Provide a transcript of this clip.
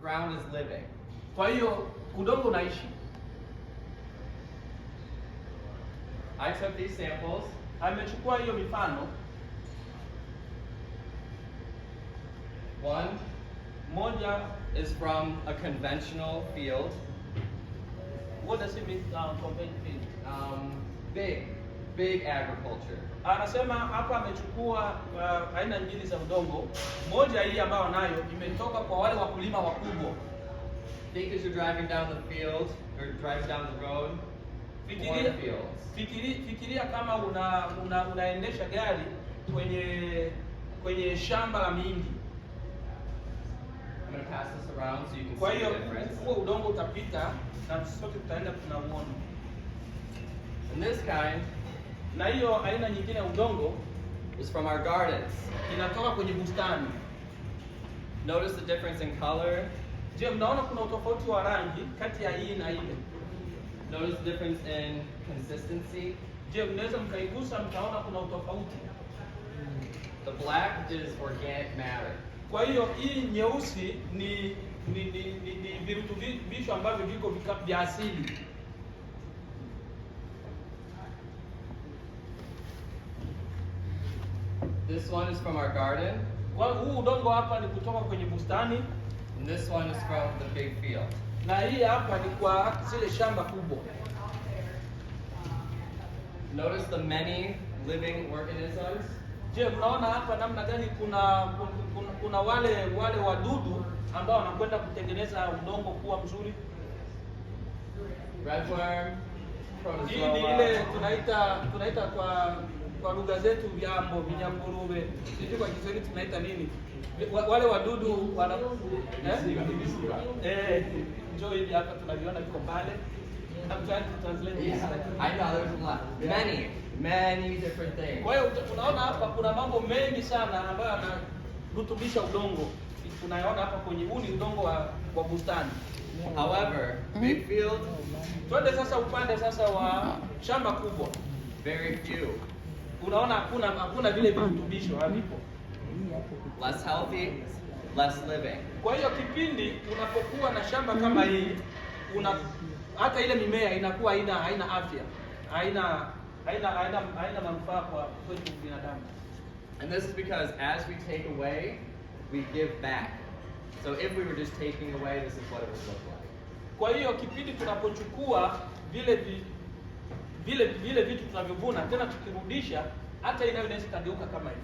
ground is living. Kwa hiyo udongo unaishi. I took these samples. Amechukua hiyo mifano. Moja is from a conventional field. What does it mean, conventional field? Big agriculture. Anasema hapa amechukua aina mbili za udongo. Moja hii ambayo nayo imetoka kwa wale wakulima wakubwa. Think as you're driving down the field or driving down the road. Fikiria kama unaendesha gari kwenye shamba la mahindi. I'm going to pass this around so you can kwa see hiyo the difference. huo udongo utapita na sote tutaenda tunauona. And this kind, na hiyo aina nyingine ya udongo is from our gardens. Inatoka kwenye bustani. Notice the difference in color. Je, mnaona kuna utofauti wa rangi kati ya hii na ile? Notice the difference in consistency. Je, mnaweza mkaigusa mtaona kuna utofauti. The black is organic matter. Kwa hiyo hii nyeusi ni virutubisho ambavyo viko vya asili. This one is from our garden. Huu udongo hapa ni kutoka kwenye bustani. And this one is from the big field. Na hii hapa ni kwa zile shamba kubwa. Notice the many living organisms. Je, mnaona hapa namna gani kuna wale wadudu ambao wanakwenda kutengeneza udongo kuwa mzuri? Redworm, Hii ni ile tunaita kwa lugha zetu vyambo, vinyamburuwe. Sisi kwa Kiswahili tunaita nini? Wale wadudu njoo hivi hapa tunaviona viko pale. I'm trying to translate this. I know there's a lot. Many different things. Kwa hiyo unaona hapa kuna mambo mengi sana ambayo yanarutubisha udongo. Tunayaona hapa kwenye huu ni udongo wa bustani. However, big field, twende sasa upande sasa wa shamba kubwa. Very few. Unaona hakuna vile virutubisho havipo. Less healthy, less living. Kwa hiyo kipindi unapokuwa na shamba kama hii, hata ile mimea inakuwa haina afya. Haina manufaa kwa kwetu binadamu. And this is because as we take away, we give back. So if we were just taking away, this is what it would look like. Kwa hiyo kipindi tunapochukua vile vitu tunavyovuna tena tukirudisha, hata inayo inaweza kugeuka kama hivi.